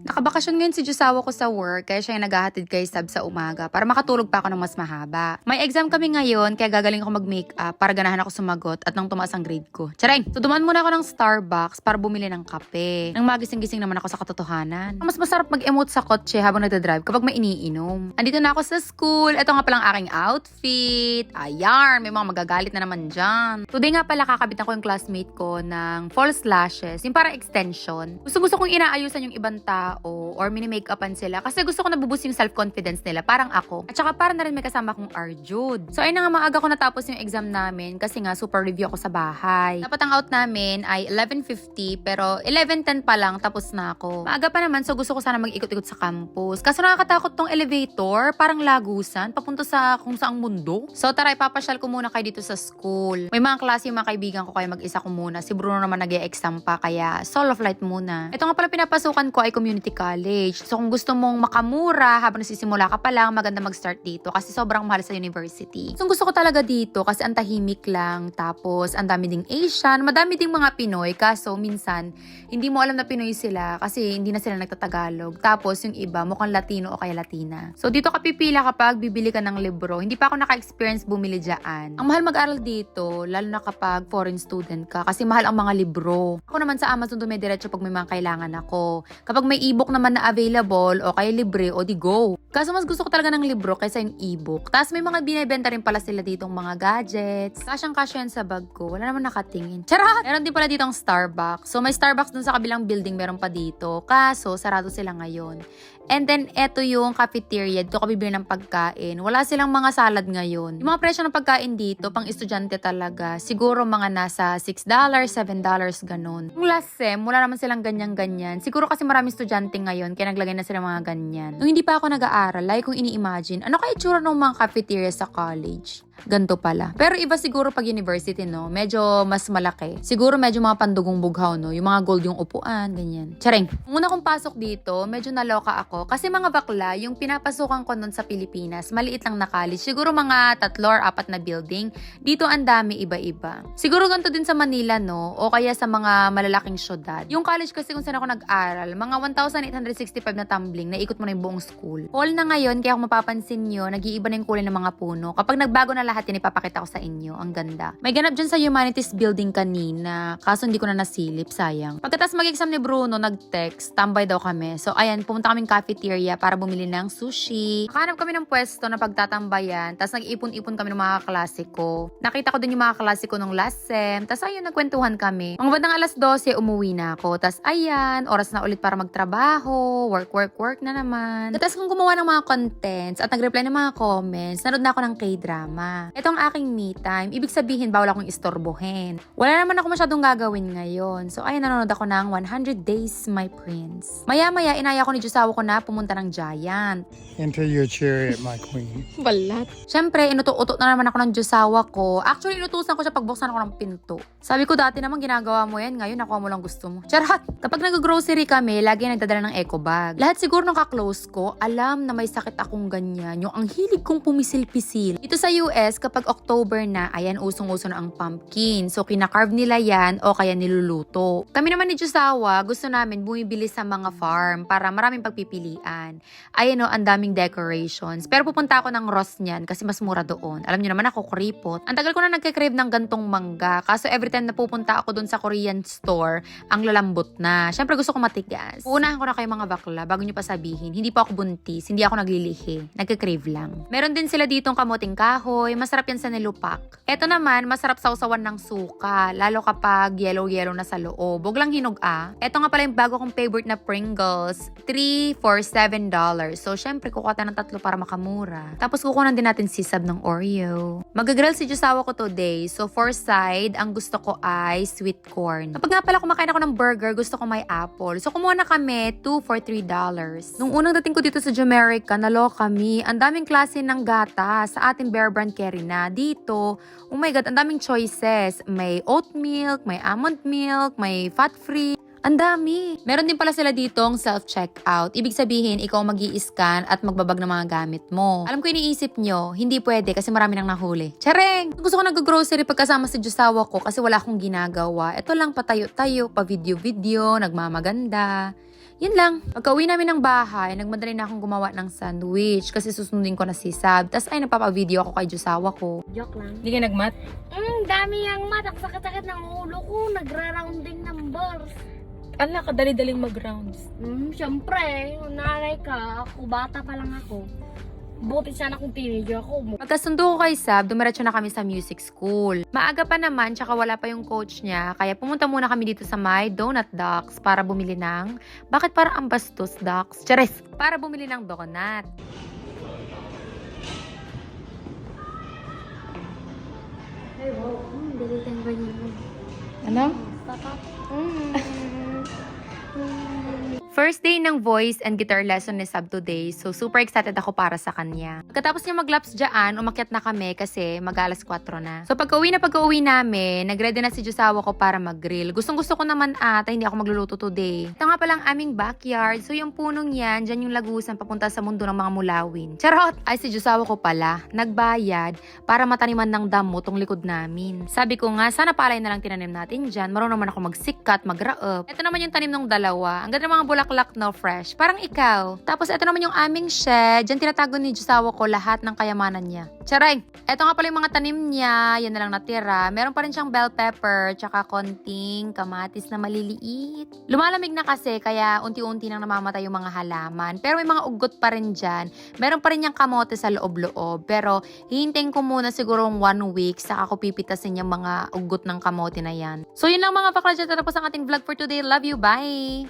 Nakabakasyon ngayon si Jusawa ko sa work, kaya siya yung naghahatid kay Sab sa umaga para makatulog pa ako ng mas mahaba. May exam kami ngayon, kaya gagaling ako mag-makeup para ganahan ako sumagot at nang tumaas ang grade ko. Charing! So dumaan muna ako ng Starbucks para bumili ng kape. Nang magising-gising naman ako sa katotohanan. Mas masarap mag-emote sa kotse habang nagdadrive kapag may iniinom. Andito na ako sa school. Ito nga palang aking outfit. Ayan, may mga magagalit na naman dyan. Today nga pala kakabitan ko yung classmate ko ng false lashes, yung parang extension. Gusto kong inaayusan yung ibang tao or mini-makeupan sila kasi gusto ko nabubus yung self-confidence nila, parang ako. At saka para na rin may kasama kong Arjud. So ayun na nga, maaga ko natapos yung exam namin kasi nga super review ako sa bahay. Dapat ang out namin ay 11:50 pero 11:10 pa lang tapos na ako. Maaga pa naman, so gusto ko sana mag-ikot-ikot sa campus. Kaso nakakatakot tong elevator, parang lagusan, papunta sa kung saang mundo. So tara, ipapasyal ko muna kayo dito sa school. May mga klase yung mga kaibigan ko, kaya mag-isa ko muna. Si Bruno naman nag-e-exam pa, kaya solo flight muna. Ito nga pala pinapasukan ko ay community college. So kung gusto mong makamura habang nasisimula ka pa lang, maganda mag-start dito kasi sobrang mahal sa university. So gusto ko talaga dito kasi ang tahimik lang, tapos ang dami ding Asian, madami ding mga Pinoy, kaso minsan hindi mo alam na Pinoy sila kasi hindi na sila nagtatagalog. Tapos yung iba mukhang Latino o kaya Latina. So dito ka pipila kapag bibili ka ng libro. Hindi pa ako naka-experience bumili dyan. Ang mahal mag-aral dito, lalo na kapag foreign student ka kasi mahal ang mga libro. Ako naman sa Amazon dumidiretso pag may mga kailangan ako. Kapag may ebook naman na available o kaya libre, o di go. Kaso mas gusto ko talaga ng libro kaysa yung ebook. Tapos may mga binibenta rin pala sila ditong mga gadgets. Kasyang-kasya yan sa bag ko. Wala naman nakatingin. Charot! Meron din pala ditong Starbucks. So may Starbucks dun sa kabilang building, meron pa dito. Kaso sarado sila ngayon. And then, eto yung cafeteria. Dito ka bibili ng pagkain. Wala silang mga salad ngayon. Yung mga presyo ng pagkain dito, pang estudyante talaga, siguro mga nasa $6, $7, ganun. Yung last sem, wala naman silang ganyan-ganyan. Siguro kasi maraming estudyante ngayon, kaya naglagay na sila mga ganyan. Nung hindi pa ako nag-aaral, like kung ini-imagine, ano kaya itsura ng mga cafeteria sa college? Ganto pala. Pero iba siguro pag university, no? Medyo mas malaki. Siguro medyo mga pandugong bughaw, no? Yung mga gold yung upuan, ganyan. Charing. Una kong pasok dito, medyo naloka ako. Kasi mga bakla, yung pinapasukan ko nun sa Pilipinas, maliit lang na college. Siguro mga 3 or 4 na building. Dito ang dami, iba-iba. Siguro ganito din sa Manila, no? O kaya sa mga malalaking syudad. Yung college kasi kung saan ako nag-aral, mga 1,865 na tumbling, naikot mo na yung buong school. Fall na ngayon, kaya kung mapapansin nyo, nag-iiba na yung kulay ng mga puno. Kapag nagbago na lahat yan, ipapakita ko sa inyo. Ang ganda. May ganap dyan sa Humanities Building kanina, kaso hindi ko na nasilip, sayang. Pagkatapos mag-exam ni Bruno, nag-text, tambay daw kami. So ayan, pumunta kaming cafeteria para bumili ng sushi. Nakahanap kami ng pwesto na pagtatambayan, tapos nag-ipon-ipon kami ng mga kaklase ko. Nakita ko din yung mga kaklase ko nung last sem, tapos ayun, nagkwentuhan kami. Mga bandang alas 12, umuwi na ako. Tapos ayan, oras na ulit para magtrabaho, work na naman. Tapos kung gumawa ng mga contents at nag-reply ng mga comments, nanood na ako ng K-drama. Ito ang aking me time. Ibig sabihin, bawal akong istorbohin. Wala naman ako masyadong gagawin ngayon. So, ayun, nanonood ako ng 100 Days, My Prince. Maya-maya, inaya ko ni Jusawa ko na pumunta ng Giant. Enter your chariot, my queen. Balat. Siyempre, inuto-uto na naman ako ng Jusawa ko. Actually, inutusan ko siya pagbuksan ako ng pinto. Sabi ko, dati naman ginagawa mo yan. Ngayon, nakuha mo lang gusto mo. Charot! Kapag nag-grocery kami, lagi nagdadala ng eco bag. Lahat siguro ng ka-close ko, alam na may sakit akong ganyan. Yung ang hilig kong pumisil-pisil. Dito sa US, kapag October na, ayan, usong-uso na ang pumpkin. So, kinakarve nila yan o kaya niluluto. Kami naman ni Jusawa, gusto namin bumibili sa mga farm para maraming pagpipilian. Ayan o, ang daming decorations. Pero pupunta ako ng Ross niyan kasi mas mura doon. Alam niyo naman ako, kuripot. Ang tagal ko na nagkikrave ng gantong mangga. Kaso every time na pupunta ako doon sa Korean store, ang lalambot na. Siyempre gusto ko matigas. Uunahan ko na kayo mga bakla bago niyo pa sabihin. Hindi pa ako buntis, hindi ako naglilihi. Nagkikrave lang. Meron din sila ditong kamuting kahoy. Masarap yan sa nilupak. Eto naman, masarap sausawan ng suka. Lalo kapag yellow-yellow na sa loob. Huwag lang hinog ah. Eto nga pala yung bago kong favorite na Pringles. 3 for $7. So, syempre, kukuha tayo ng 3 para makamura. Tapos, kukunan din natin sisab ng Oreo. Mag-grill si Jusawa ko today. So, for side, ang gusto ko ay sweet corn. Kapag nga pala kumakain ako ng burger, gusto ko may apple. So, kumuha na kami 2 for $3. Nung unang dating ko dito sa Jamaica, naloka kami. Ang daming klase ng gata sa ating Bear Brand carry na. Dito, oh my God, ang daming choices. May oat milk, may almond milk, may fat-free. Ang dami. Meron din pala sila ditong self-checkout. Ibig sabihin, ikaw mag-i-scan at magbabag ng mga gamit mo. Alam ko iniisip nyo, hindi pwede kasi marami nang nahuli. Chareng! Gusto ko nag-grocery pagkasama sa Jusawa ko kasi wala akong ginagawa. Ito lang, patayo-tayo, pa-video-video, nagmamaganda. Yun lang. Pagka-uwi namin ng bahay, nagmadali na akong gumawa ng sandwich kasi susundin ko na si Sab. Tapos ay nagpapa-video ako kay Josawa ko. Joke lang. Hindi ka nagmat? Dami yung mat. Ang sakit-sakit ng ulo ko. Nagra-rounding numbers. Ala, kadali-daling mag-rounds. Siyempre, nanay ka. Ako, bata pa lang ako. Buti sana kung teenager ako. Pagkasundo ko kay Sab, dumiretso na kami sa music school. Maaga pa naman, tsaka wala pa yung coach niya, kaya pumunta muna kami dito sa My Donut Ducks para bumili ng, bakit para ang bastos ducks? Charis! Para bumili ng donut. Ay, wow. Dilitan ba yun? Ano? Tata. First day ng voice and guitar lesson ni Sab today, so super excited ako para sa kanya. Pagkatapos niya maglaps dyan, umakyat na kami kasi mag-alas 4 na. So pagka-uwi namin, nag-ready na si Josawa ko para mag-grill. Gustong-gusto ko naman hindi ako magluluto today. Ito nga palang aming backyard, so yung punong yan, dyan yung lagusan papunta sa mundo ng mga mulawin. Charot! Ay si Josawa ko pala, nagbayad para mataniman ng damo tong likod namin. Sabi ko nga, sana palay na lang tinanim natin dyan, marunong naman ako magsikat, magraap. Ito naman yung tanim ng dalawa, ang ganda ng mga bulaklak no fresh. Parang ikaw. Tapos ito naman yung aming shed. Diyan tinatago ni Josawa ko lahat ng kayamanan niya. Charay! Ito nga pala yung mga tanim niya. Yan na lang natira. Meron pa rin siyang bell pepper tsaka konting kamatis na maliliit. Lumalamig na kasi kaya unti-unti nang namamatay yung mga halaman. Pero may mga ugot pa rin dyan. Meron pa rin yung kamote sa loob-loob. Pero hihintayin ko muna siguro 1 week saka ko pipitasin yung mga ugot ng kamote na yan. So yun lang mga bakla dyan. Tapos ang ating vlog for today. Love you. Bye!